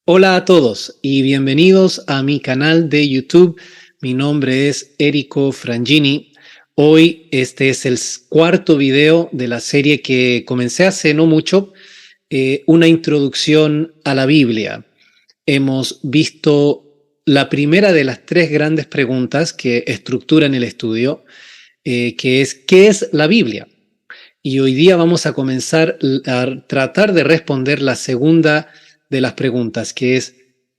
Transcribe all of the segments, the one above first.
Hola a todos y bienvenidos a mi canal de YouTube. Mi nombre es Erico Frangini. Hoy este es el cuarto video de la serie que comencé hace no mucho, una introducción a la Biblia. Hemos visto la primera de las tres grandes preguntas que estructuran el estudio, que es ¿qué es la Biblia? Y hoy día vamos a comenzar a tratar de responder la segunda de las preguntas, que es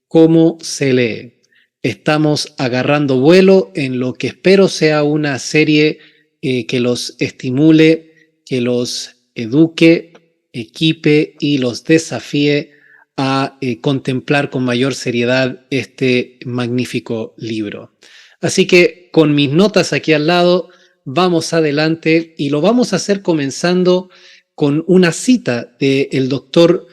¿cómo se lee? Estamos agarrando vuelo en lo que espero sea una serie que los estimule, que los eduque, equipe y los desafíe a contemplar con mayor seriedad este magnífico libro. Así que con mis notas aquí al lado, vamos adelante y lo vamos a hacer comenzando con una cita del doctor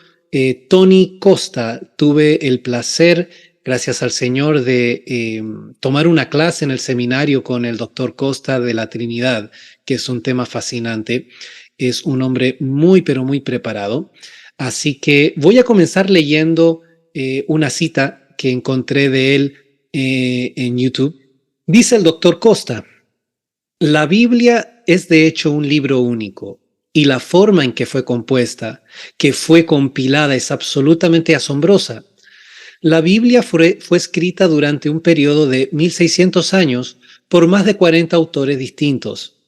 Tony Costa. Tuve el placer, gracias al Señor, de tomar una clase en el seminario con el doctor Costa de la Trinidad, que es un tema fascinante. Es un hombre muy, pero muy preparado. Así que voy a comenzar leyendo una cita que encontré de él en YouTube. Dice el doctor Costa: la Biblia es de hecho un libro único, y la forma en que fue compuesta, que fue compilada, es absolutamente asombrosa. La Biblia fue escrita durante un periodo de 1600 años por más de 40 autores distintos.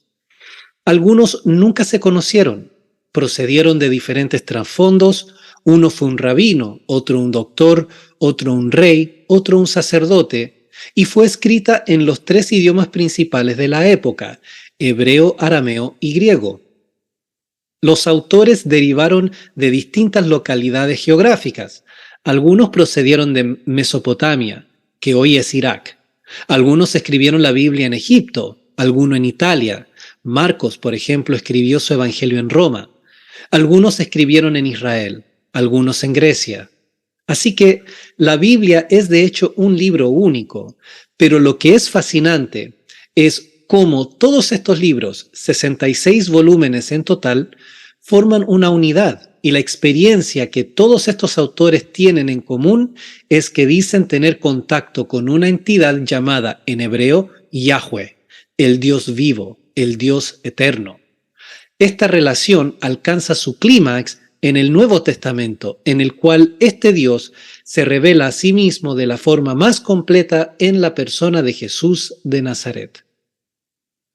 Algunos nunca se conocieron, procedieron de diferentes trasfondos. Uno fue un rabino, otro un doctor, otro un rey, otro un sacerdote, y fue escrita en los tres idiomas principales de la época: hebreo, arameo y griego. Los autores derivaron de distintas localidades geográficas. Algunos procedieron de Mesopotamia, que hoy es Irak. Algunos escribieron la Biblia en Egipto, alguno en Italia. Marcos, por ejemplo, escribió su Evangelio en Roma. Algunos escribieron en Israel, algunos en Grecia. Así que la Biblia es de hecho un libro único, pero lo que es fascinante es cómo todos estos libros, 66 volúmenes en total, forman una unidad, y la experiencia que todos estos autores tienen en común es que dicen tener contacto con una entidad llamada en hebreo Yahweh, el Dios vivo, el Dios eterno. Esta relación alcanza su clímax en el Nuevo Testamento, en el cual este Dios se revela a sí mismo de la forma más completa en la persona de Jesús de Nazaret.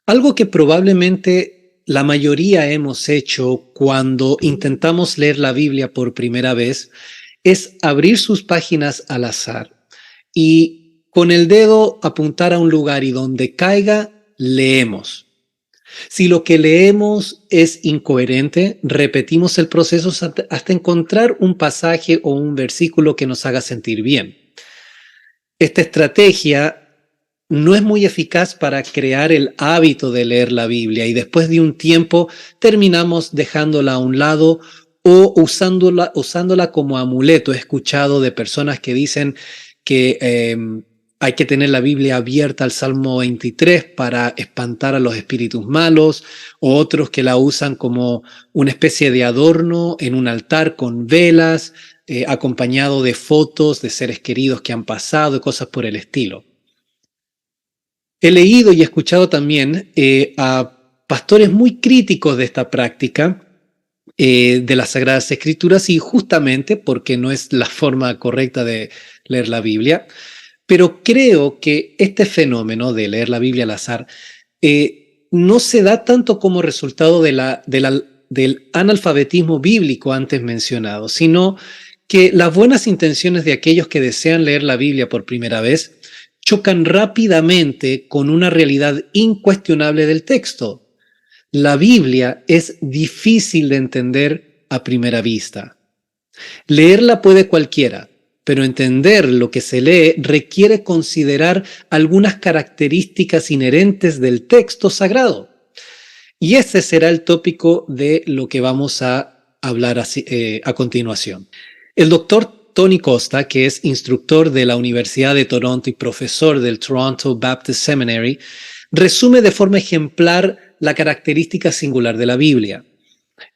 Algo que probablemente la mayoría hemos hecho cuando intentamos leer la Biblia por primera vez es abrir sus páginas al azar y con el dedo apuntar a un lugar, y donde caiga, leemos. Si lo que leemos es incoherente, repetimos el proceso hasta encontrar un pasaje o un versículo que nos haga sentir bien. Esta estrategia no es muy eficaz para crear el hábito de leer la Biblia, y después de un tiempo terminamos dejándola a un lado o usándola como amuleto. He escuchado de personas que dicen que hay que tener la Biblia abierta al Salmo 23 para espantar a los espíritus malos, o otros que la usan como una especie de adorno en un altar con velas, acompañado de fotos de seres queridos que han pasado y cosas por el estilo. He leído y escuchado también a pastores muy críticos de esta práctica de las Sagradas Escrituras, y justamente porque no es la forma correcta de leer la Biblia. Pero creo que este fenómeno de leer la Biblia al azar no se da tanto como resultado del analfabetismo bíblico antes mencionado, sino que las buenas intenciones de aquellos que desean leer la Biblia por primera vez chocan rápidamente con una realidad incuestionable del texto. La Biblia es difícil de entender a primera vista. Leerla puede cualquiera, pero entender lo que se lee requiere considerar algunas características inherentes del texto sagrado. Y ese será el tópico de lo que vamos a hablar a continuación. El doctor Tony Costa, que es instructor de la Universidad de Toronto y profesor del Toronto Baptist Seminary, resume de forma ejemplar la característica singular de la Biblia.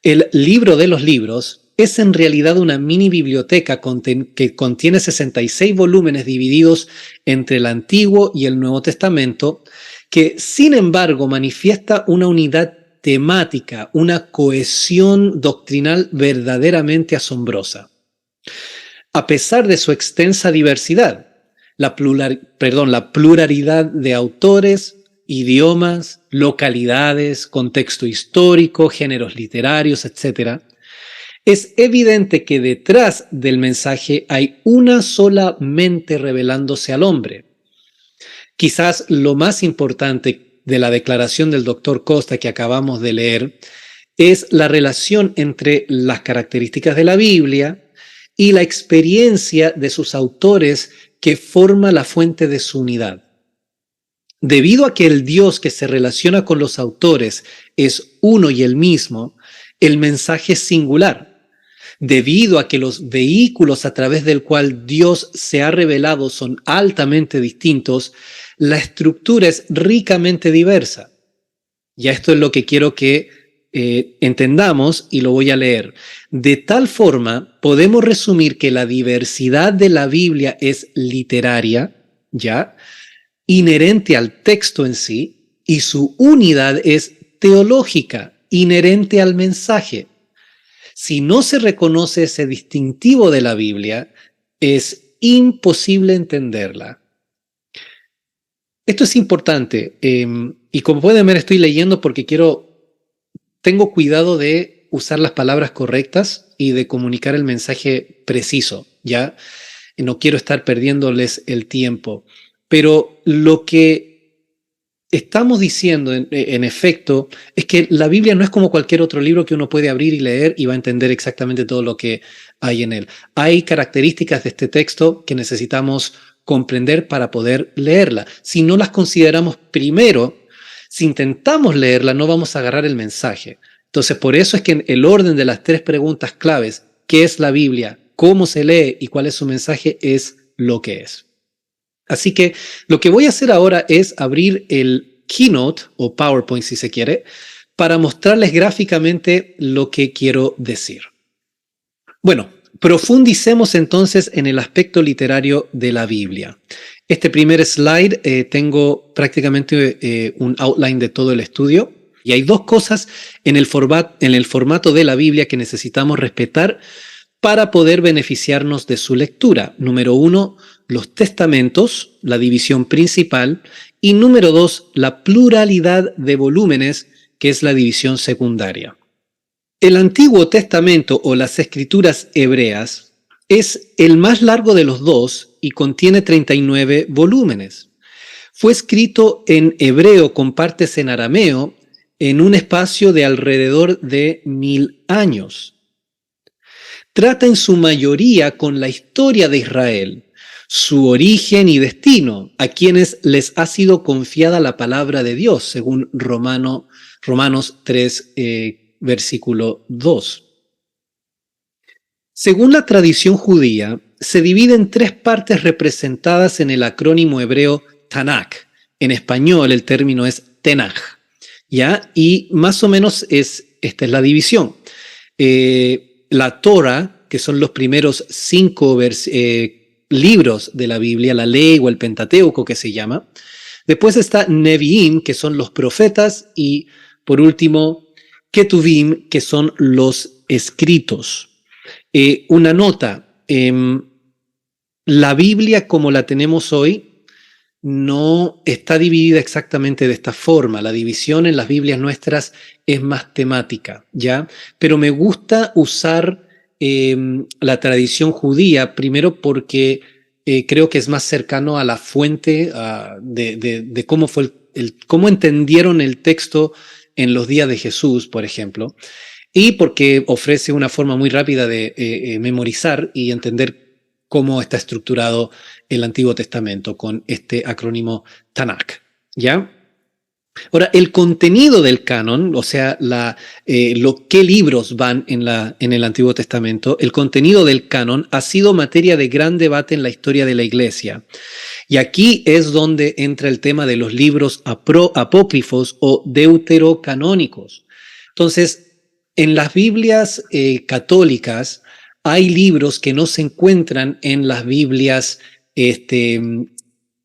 El libro de los libros es en realidad una mini biblioteca que contiene 66 volúmenes divididos entre el Antiguo y el Nuevo Testamento, que sin embargo manifiesta una unidad temática, una cohesión doctrinal verdaderamente asombrosa. A pesar de su extensa diversidad, la pluralidad de autores, idiomas, localidades, contexto histórico, géneros literarios, etc., es evidente que detrás del mensaje hay una sola mente revelándose al hombre. Quizás lo más importante de la declaración del Dr. Costa que acabamos de leer es la relación entre las características de la Biblia y la experiencia de sus autores que forma la fuente de su unidad. Debido a que el Dios que se relaciona con los autores es uno y el mismo, el mensaje es singular. Debido a que los vehículos a través del cual Dios se ha revelado son altamente distintos, la estructura es ricamente diversa. Ya esto es lo que quiero que entendamos y lo voy a leer. De tal forma, podemos resumir que la diversidad de la Biblia es literaria, ¿ya?, inherente al texto en sí, y su unidad es teológica, inherente al mensaje. Si no se reconoce ese distintivo de la Biblia, es imposible entenderla. Esto es importante y como pueden ver estoy leyendo porque tengo cuidado de usar las palabras correctas y de comunicar el mensaje preciso, ¿ya? No quiero estar perdiéndoles el tiempo, pero lo que estamos diciendo, en efecto, es que la Biblia no es como cualquier otro libro que uno puede abrir y leer y va a entender exactamente todo lo que hay en él. Hay características de este texto que necesitamos comprender para poder leerla. Si no las consideramos primero, si intentamos leerla, no vamos a agarrar el mensaje. Entonces, por eso es que en el orden de las 3 preguntas claves, ¿qué es la Biblia? ¿Cómo se lee? ¿Y cuál es su mensaje? Es lo que es. Así que lo que voy a hacer ahora es abrir el Keynote o PowerPoint si se quiere, para mostrarles gráficamente lo que quiero decir. Bueno, profundicemos entonces en el aspecto literario de la Biblia. Este primer slide tengo prácticamente un outline de todo el estudio y hay 2 cosas en el formato de la Biblia que necesitamos respetar para poder beneficiarnos de su lectura. Número 1, los testamentos, la división principal, y número 2, la pluralidad de volúmenes, que es la división secundaria. El Antiguo Testamento o las Escrituras hebreas es el más largo de los 2 y contiene 39 volúmenes. Fue escrito en hebreo con partes en arameo en un espacio de alrededor de 1000 años. Trata en su mayoría con la historia de Israel, su origen y destino, a quienes les ha sido confiada la palabra de Dios, según Romanos 3, versículo 2. Según la tradición judía, se divide en 3 partes representadas en el acrónimo hebreo Tanakh. En español el término es Tenach, ¿ya? Y más o menos esta es la división. La Torah, que son los primeros 5 libros de la Biblia, la ley o el Pentateuco que se llama. Después está Nevi'im, que son los profetas, y por último, Ketuvim, que son los escritos. Una nota, la Biblia como la tenemos hoy no está dividida exactamente de esta forma. La división en las Biblias nuestras es más temática, ¿ya? Pero me gusta usar la tradición judía, primero porque creo que es más cercano a la fuente de cómo fue cómo entendieron el texto en los días de Jesús, por ejemplo, y porque ofrece una forma muy rápida de memorizar y entender cómo está estructurado el Antiguo Testamento con este acrónimo Tanakh, ¿ya? Ahora, el contenido del canon, o sea, qué libros van en el Antiguo Testamento, el contenido del canon ha sido materia de gran debate en la historia de la Iglesia. Y aquí es donde entra el tema de los libros apócrifos o deuterocanónicos. Entonces, En las Biblias católicas hay libros que no se encuentran en las Biblias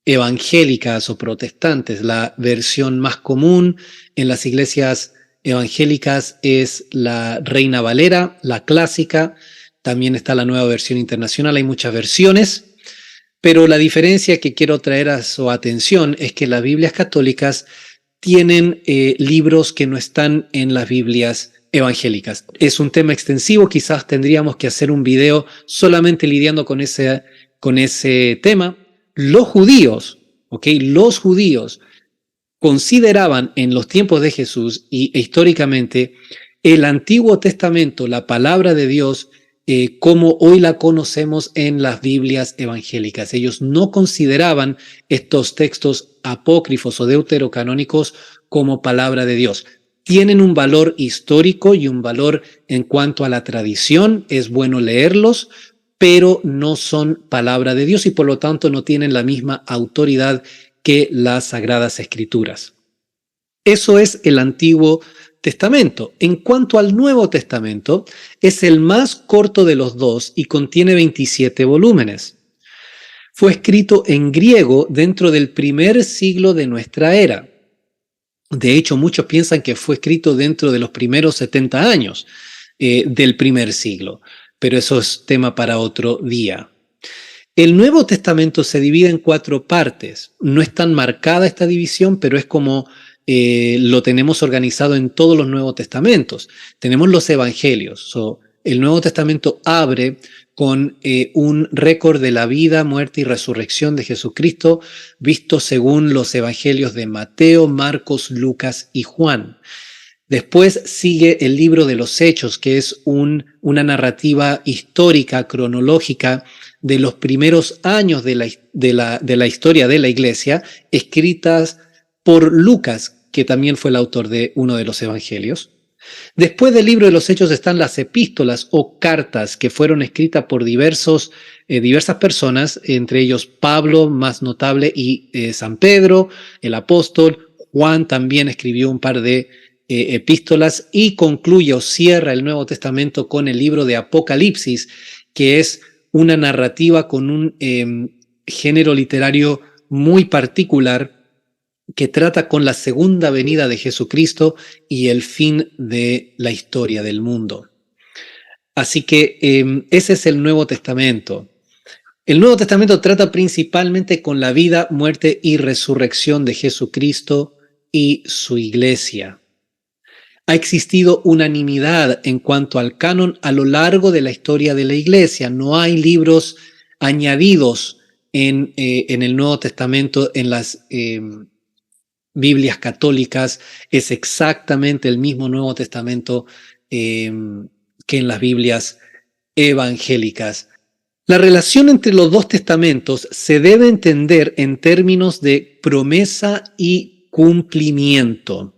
evangélicas o protestantes. La versión más común en las iglesias evangélicas es la Reina Valera, la clásica. También está la Nueva Versión Internacional. Hay muchas versiones. Pero la diferencia que quiero traer a su atención es que las Biblias católicas tienen libros que no están en las Biblias evangélicas. Es un tema extensivo, quizás tendríamos que hacer un video solamente lidiando con ese tema. Los judíos, ¿ok? Los judíos consideraban en los tiempos de Jesús e históricamente el Antiguo Testamento, la palabra de Dios, como hoy la conocemos en las Biblias evangélicas. Ellos no consideraban estos textos apócrifos o deuterocanónicos como palabra de Dios. Tienen un valor histórico y un valor en cuanto a la tradición, es bueno leerlos, pero no son palabra de Dios y por lo tanto no tienen la misma autoridad que las Sagradas Escrituras. Eso es el Antiguo Testamento. En cuanto al Nuevo Testamento, es el más corto de los dos y contiene 27 volúmenes. Fue escrito en griego dentro del primer siglo de nuestra era. De hecho, muchos piensan que fue escrito dentro de los primeros 70 años del primer siglo, pero eso es tema para otro día. El Nuevo Testamento se divide en 4 partes. No es tan marcada esta división, pero es como lo tenemos organizado en todos los Nuevos Testamentos. Tenemos los Evangelios. El Nuevo Testamento abre con un récord de la vida, muerte y resurrección de Jesucristo, visto según los Evangelios de Mateo, Marcos, Lucas y Juan. Después sigue el libro de los Hechos, que es una narrativa histórica, cronológica, de los primeros años de la historia de la Iglesia, escritas por Lucas, que también fue el autor de uno de los Evangelios. Después del libro de los Hechos están las epístolas o cartas que fueron escritas por diversas personas, entre ellos Pablo, más notable, y San Pedro, el apóstol. Juan también escribió un par de epístolas y concluye o cierra el Nuevo Testamento con el libro de Apocalipsis, que es una narrativa con un género literario muy particular que trata con la segunda venida de Jesucristo y el fin de la historia del mundo. Así que ese es el Nuevo Testamento. El Nuevo Testamento trata principalmente con la vida, muerte y resurrección de Jesucristo y su iglesia. Ha existido unanimidad en cuanto al canon a lo largo de la historia de la iglesia. No hay libros añadidos en el Nuevo Testamento, en las Biblias católicas. Es exactamente el mismo Nuevo Testamento que en las Biblias evangélicas. La relación entre los dos testamentos se debe entender en términos de promesa y cumplimiento.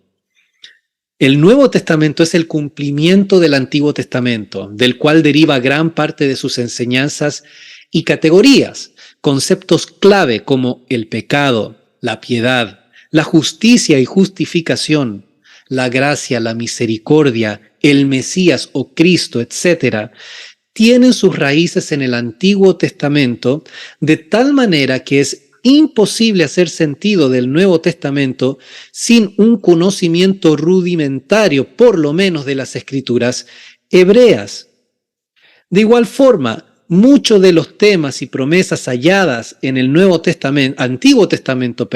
El Nuevo Testamento es el cumplimiento del Antiguo Testamento, del cual deriva gran parte de sus enseñanzas y categorías, conceptos clave como el pecado, la piedad, la justicia y justificación, la gracia, la misericordia, el Mesías o Cristo, etc., tienen sus raíces en el Antiguo Testamento, de tal manera que es imposible hacer sentido del Nuevo Testamento sin un conocimiento rudimentario, por lo menos, de las Escrituras hebreas. De igual forma, muchos de los temas y promesas halladas en el Antiguo Testamento,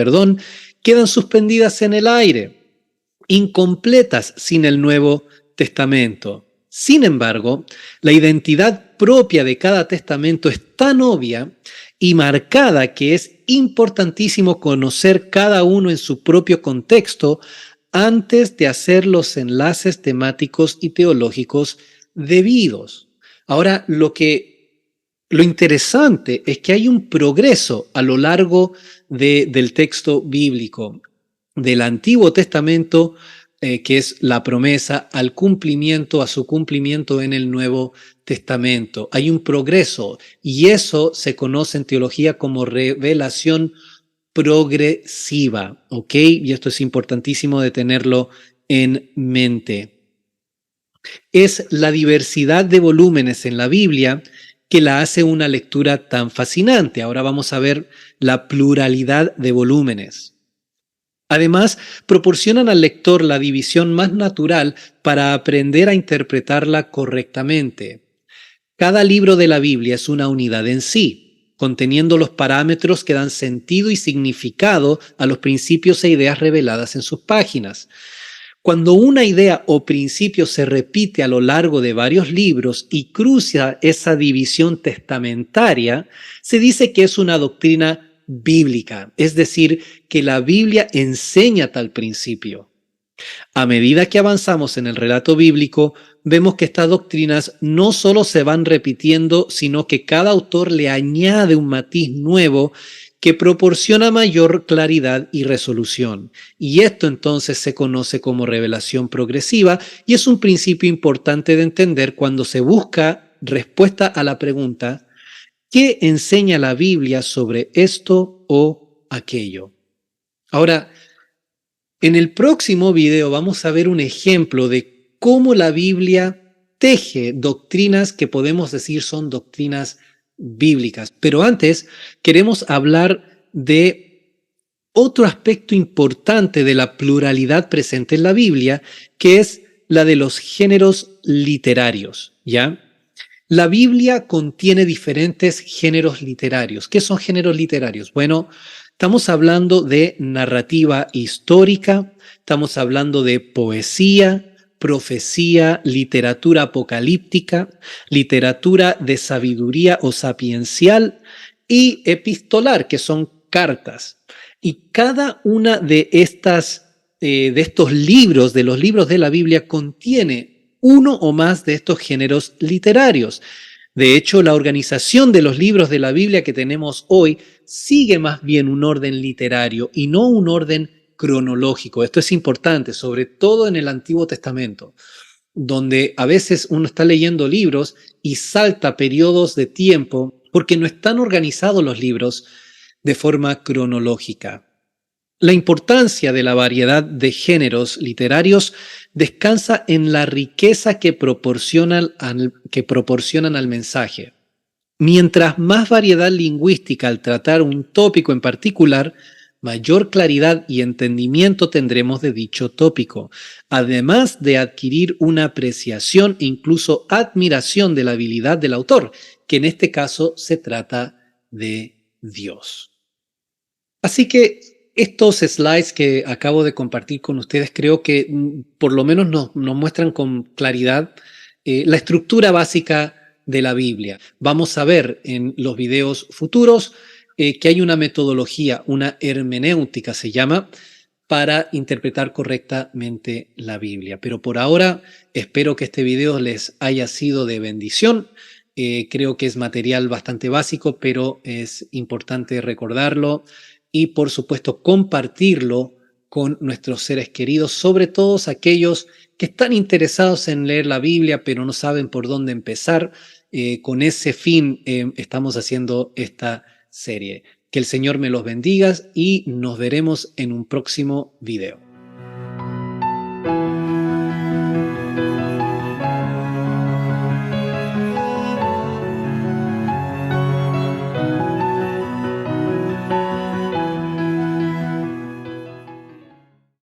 quedan suspendidas en el aire, incompletas sin el Nuevo Testamento. Sin embargo, la identidad propia de cada testamento es tan obvia y marcada que es importantísimo conocer cada uno en su propio contexto antes de hacer los enlaces temáticos y teológicos debidos. Ahora, lo interesante es que hay un progreso a lo largo del texto bíblico, del Antiguo Testamento, que es la promesa, al cumplimiento, a su cumplimiento en el Nuevo Testamento. Hay un progreso y eso se conoce en teología como revelación progresiva, ¿ok? Y esto es importantísimo de tenerlo en mente. Es la diversidad de volúmenes en la Biblia que la hace una lectura tan fascinante. Ahora vamos a ver la pluralidad de volúmenes. Además, proporcionan al lector la división más natural para aprender a interpretarla correctamente. Cada libro de la Biblia es una unidad en sí, conteniendo los parámetros que dan sentido y significado a los principios e ideas reveladas en sus páginas. Cuando una idea o principio se repite a lo largo de varios libros y cruza esa división testamentaria, se dice que es una doctrina bíblica, es decir, que la Biblia enseña tal principio. A medida que avanzamos en el relato bíblico, vemos que estas doctrinas no solo se van repitiendo, sino que cada autor le añade un matiz nuevo que proporciona mayor claridad y resolución. Y esto entonces se conoce como revelación progresiva y es un principio importante de entender cuando se busca respuesta a la pregunta: ¿qué enseña la Biblia sobre esto o aquello? Ahora, en el próximo video vamos a ver un ejemplo de cómo la Biblia teje doctrinas que podemos decir son doctrinas bíblicas. Pero antes queremos hablar de otro aspecto importante de la pluralidad presente en la Biblia, que es la de los géneros literarios, ¿ya? La Biblia contiene diferentes géneros literarios. ¿Qué son géneros literarios? Bueno, estamos hablando de narrativa histórica, estamos hablando de poesía, profecía, literatura apocalíptica, literatura de sabiduría o sapiencial y epistolar, que son cartas. Y cada una de estos libros, de los libros de la Biblia, contiene uno o más de estos géneros literarios. De hecho, la organización de los libros de la Biblia que tenemos hoy sigue más bien un orden literario y no un orden cronológico. Esto es importante, sobre todo en el Antiguo Testamento, donde a veces uno está leyendo libros y salta periodos de tiempo porque no están organizados los libros de forma cronológica. La importancia de la variedad de géneros literarios descansa en la riqueza que proporcionan al mensaje. Mientras más variedad lingüística al tratar un tópico en particular, mayor claridad y entendimiento tendremos de dicho tópico, además de adquirir una apreciación e incluso admiración de la habilidad del autor, que en este caso se trata de Dios. Así que estos slides que acabo de compartir con ustedes creo que por lo menos nos muestran con claridad la estructura básica de la Biblia. Vamos a ver en los videos futuros que hay una metodología, una hermenéutica se llama, para interpretar correctamente la Biblia. Pero por ahora espero que este video les haya sido de bendición. Creo que es material bastante básico, pero es importante recordarlo y por supuesto compartirlo con nuestros seres queridos, sobre todo aquellos que están interesados en leer la Biblia pero no saben por dónde empezar. Con ese fin estamos haciendo esta serie. Que el Señor me los bendiga y nos veremos en un próximo video.